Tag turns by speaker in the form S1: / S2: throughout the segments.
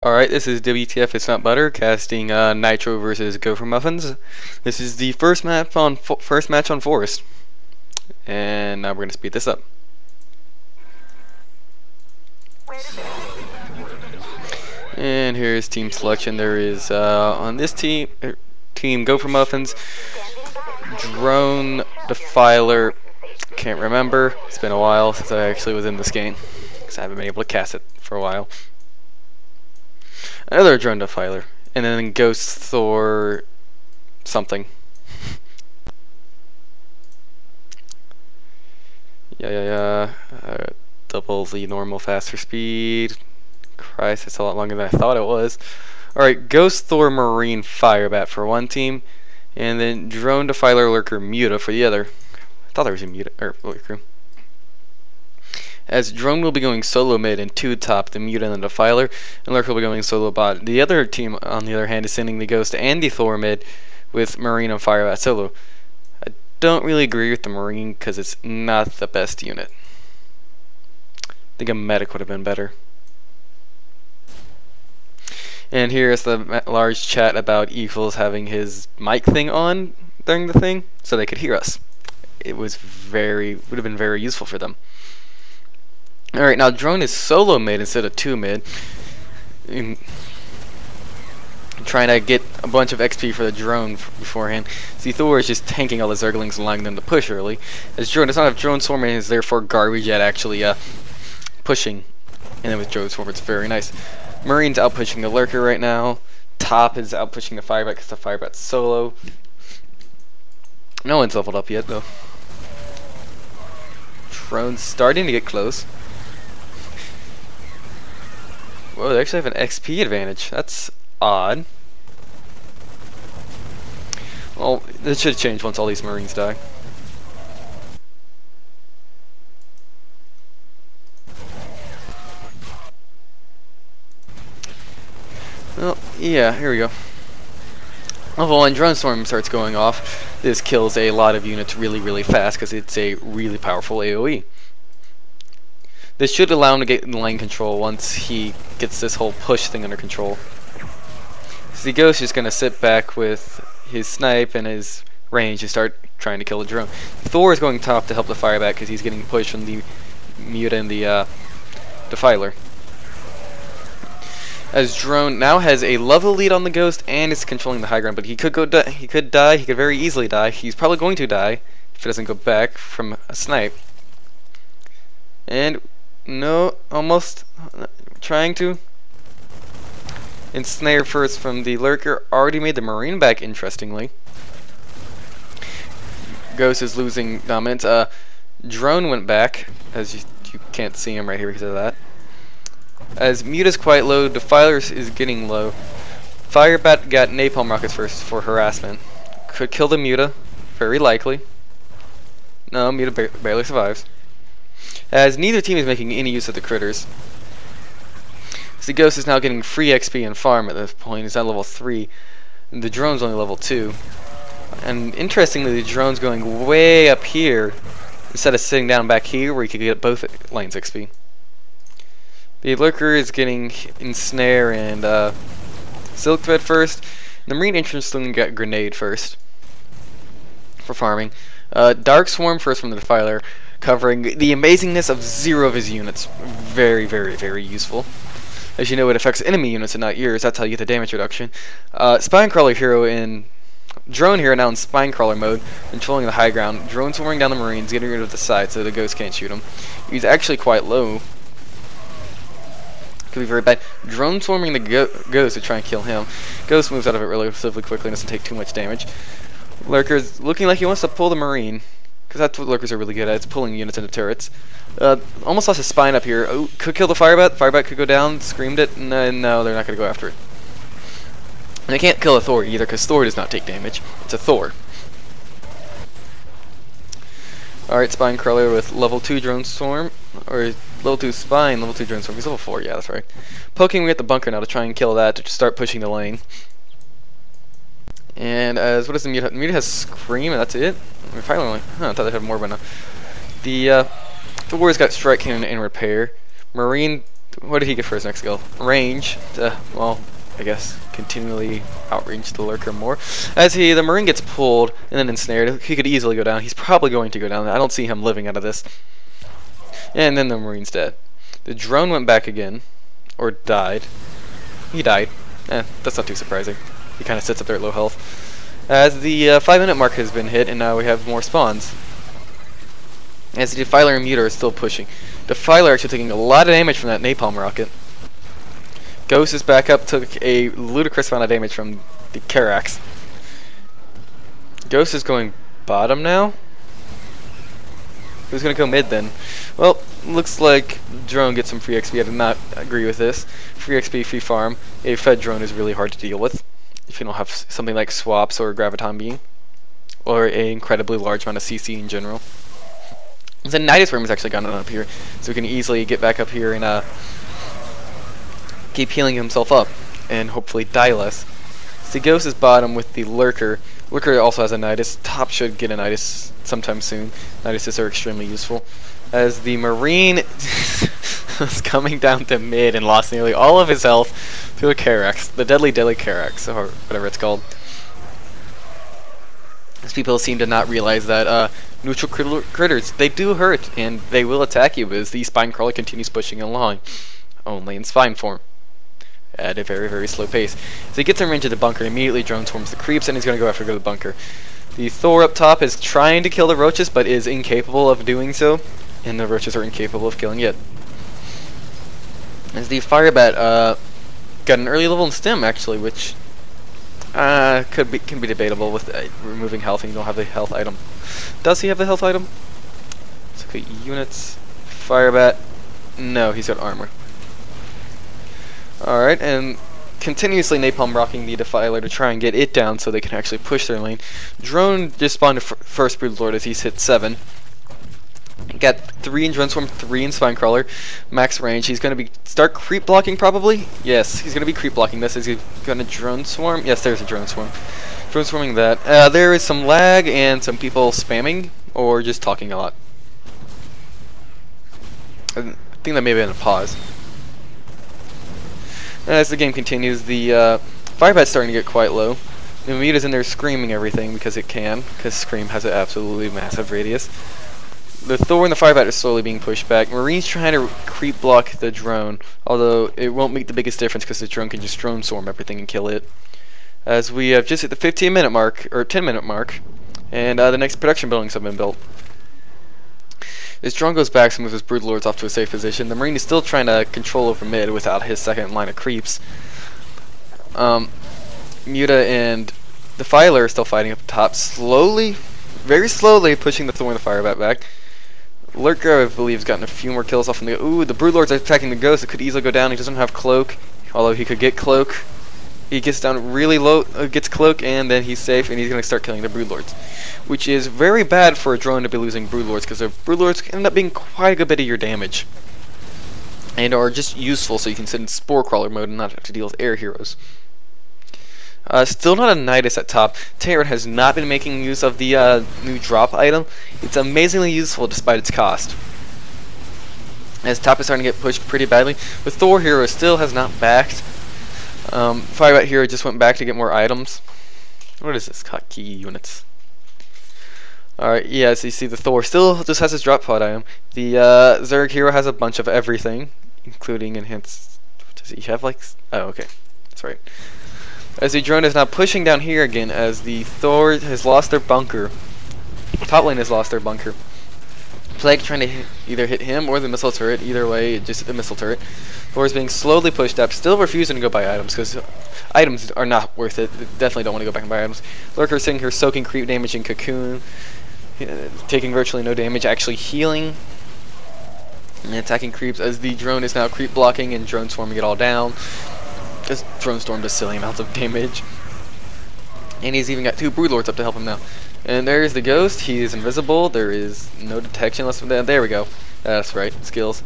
S1: Alright, this is wtfitsnotbutter casting Nitro versus gophermuffins. This is the first match on Forest, and now we're gonna speed this up. And here's team selection. There is on this team gophermuffins, drone, defiler. Can't remember. It's been a while since I actually was in this game, because I haven't been able to cast it for a while. Another drone defiler, and then Ghost Thor something. Double the normal faster speed. Christ, it's a lot longer than I thought it was. Alright, Ghost Thor Marine Firebat for one team, and then Drone Defiler Lurker Muta for the other. I thought there was a Muta or Lurker. As Drone will be going solo mid and 2 top, the Muta and the Defiler, and Lurker will be going solo bot. The other team, on the other hand, is sending the Ghost and the Thor mid with Marine and Firebat solo. I don't really agree with the Marine because it's not the best unit. I think a medic would have been better. And here's the large chat about Equals having his mic thing on during the thing, so they could hear us. It was would have been very useful for them. Alright, now Drone is solo mid instead of 2 mid. Trying to get a bunch of XP for the drone beforehand. See, Thor is just tanking all the Zerglings and allowing them to push early. As Drone does not have drone swarming, is therefore garbage at actually pushing. And then with drone swarm, it's very nice. Marine's out pushing the Lurker right now. Top is out pushing the Firebat because the Firebat's solo. No one's leveled up yet though. Drone's starting to get close. Whoa, they actually have an XP advantage. That's odd. Well, this should change once all these Marines die. Well, yeah, here we go. Level 1 Drone Storm starts going off. This kills a lot of units really fast because it's a really powerful AoE. This should allow him to get lane control once he gets this whole push thing under control. So the Ghost is going to sit back with his snipe and his range and start trying to kill the drone. Thor is going top to help the Firebat because he's getting pushed from the Muta and the Defiler. As Drone now has a level lead on the Ghost and is controlling the high ground, but he could he could very easily die. He's probably going to die if he doesn't go back from a snipe. And no, almost trying to. Ensnare first from the Lurker. Already made the Marine back, interestingly. Ghost is losing dominance. Drone went back, as you can't see him right here because of that. As Muta's quite low, Defiler is getting low. Firebat got napalm rockets first for harassment. Could kill the Muta, very likely. No, Muta barely survives. As neither team is making any use of the critters. So the Ghost is now getting free XP and farm at this point. He's at level 3. And the drone's only level 2. And interestingly, the drone's going way up here instead of sitting down back here where you could get both lanes XP. The Lurker is getting Ensnare and Silk Thread first. The Marine interestingly got Grenade first for farming. Dark Swarm first from the Defiler, covering the amazingness of 0 of his units. Very useful. As you know, it affects enemy units and not yours. That's how you get the damage reduction. Spinecrawler hero in Drone hero now in Spinecrawler mode, controlling the high ground. Drone swarming down the Marines, getting rid of the side so the Ghost can't shoot him. He's actually quite low. Could be very bad. Drone swarming the Ghost to try and kill him. Ghost moves out of it relatively quickly and doesn't take too much damage. Lurker's looking like he wants to pull the Marine, because that's what Lurkers are really good at. It's pulling units into turrets. Almost lost his spine up here. Oh, could kill the Firebat. Firebat could go down. Screamed it. No, they're not going to go after it. And they can't kill a Thor either, because Thor does not take damage. It's a Thor. Alright, Spinecrawler with level 2 Drone Swarm. Or level 2 Spine, level 2 Drone Swarm. He's level 4, yeah, that's right. Poking me at the bunker now to try and kill that, to start pushing the lane. And as what does the Muta have? The Muta has Scream, and that's it? We're finally only. I thought they had more, but no. The Thor's got Strike Cannon and Repair. Marine What did he get for his next skill? Range. Well, I guess continually outrange the lurker more. As the Marine gets pulled and then ensnared, he could easily go down. He's probably going to go down. I don't see him living out of this. And then the Marine's dead. The drone went back again, or died. He died. That's not too surprising. He kind of sits up there at low health. As the 5-minute mark has been hit, and now we have more spawns. As the Defiler and Muta are still pushing. Defiler actually taking a lot of damage from that napalm rocket. Ghost is back up, took a ludicrous amount of damage from the Karax. Ghost is going bottom now. Who's going to go mid then? Well, looks like drone gets some free XP. I did not agree with this. Free XP, free farm. A fed drone is really hard to deal with if you don't have something like swaps or graviton beam, or an incredibly large amount of CC in general. The Nidus worm has actually gotten up here, so we can easily get back up here and keep healing himself up and hopefully die less. So Ghost is bottom with the Lurker. Lurker also has a Nidus. Top should get a Nidus sometime soon. Niduses are extremely useful. As the Marine is coming down to mid and lost nearly all of his health to the Karax, the deadly Karax, or whatever it's called. As people seem to not realize that neutral critters, they do hurt and they will attack you as the Spine Crawler continues pushing along, only in spine form, at a very, very slow pace. So he gets in range of the bunker, immediately drone swarms the creeps, and he's going to go after the bunker. The Thor up top is trying to kill the roaches, but is incapable of doing so, and the roaches are incapable of killing it. As the Firebat got an early level in stim, actually, which can be debatable with removing health and you don't have the health item. Does he have the health item? Let's look at units. Firebat. No, he's got armor. Alright, and continuously napalm rocking the Defiler to try and get it down so they can actually push their lane. Drone just spawned first Brood Lord as he's hit 7. Got 3 in Drone Swarm, 3 in Spine Crawler. Max range. He's going to start creep blocking probably. Yes, he's going to be creep blocking this. Is he going to Drone Swarm? Yes, there's a Drone Swarm. Drone Swarming that. There is some lag and some people spamming or just talking a lot. I think that may have been a pause. As the game continues, the Firebat's starting to get quite low. The Muta's in there screaming everything because it can, because Scream has an absolutely massive radius. The Thor and the Firebat are slowly being pushed back. Marine's trying to creep block the drone, although it won't make the biggest difference because the drone can just drone swarm everything and kill it. As we have just hit the 15-minute mark, or 10-minute mark, and the next production buildings have been built. This drone goes back to move his Brood Lords off to a safe position. The Marine is still trying to control over mid without his second line of creeps. Muta and the Filer are still fighting up top, slowly, very slowly pushing the Thor and the Firebat back. Lurker, I believe, has gotten a few more kills off from the... Ooh, the Brood Lords are attacking the Ghost. It could easily go down. He doesn't have Cloak, although he could get Cloak. He gets down really low, gets Cloak, and then he's safe, and he's going to start killing the Brood Lords. Which is very bad for a drone to be losing Brood Lords, because the Brood Lords can end up being quite a good bit of your damage. And are just useful so you can sit in Spore Crawler mode and not have to deal with air heroes. Still not a Nidus at top. Terran has not been making use of the new drop item. It's amazingly useful despite its cost. As top is starting to get pushed pretty badly. The Thor hero still has not backed. Firebat hero just went back to get more items. What is this? Hotkey units. Alright, yeah, so you see the Thor still just has his drop pod item. The Zerg hero has a bunch of everything, including enhanced... Does he have like... Oh, okay. That's right. As the drone is now pushing down here again, as the Thor has lost their bunker. Top lane has lost their bunker. Plague trying to either hit him or the missile turret. Either way, just the missile turret. Thor is being slowly pushed up, still refusing to go buy items because items are not worth it. They definitely don't want to go back and buy items. Lurker sitting here soaking creep damage in Cocoon, taking virtually no damage, actually healing and attacking creeps. As the drone is now creep blocking and drone swarming it all down. This drone storm does silly amounts of damage. And he's even got 2 Brood Lords up to help him now. And there's the Ghost. He is invisible. There is no detection unless from there. There we go. That's right. Skills.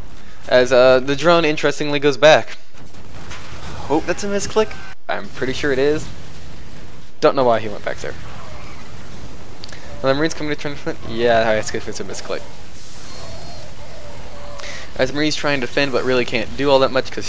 S1: As the drone interestingly goes back. Hope that's a misclick. I'm pretty sure it is. Don't know why he went back there. Are the Marines coming to turn front? Yeah, I guess it's a misclick. As Marie's trying to defend, but really can't do all that much because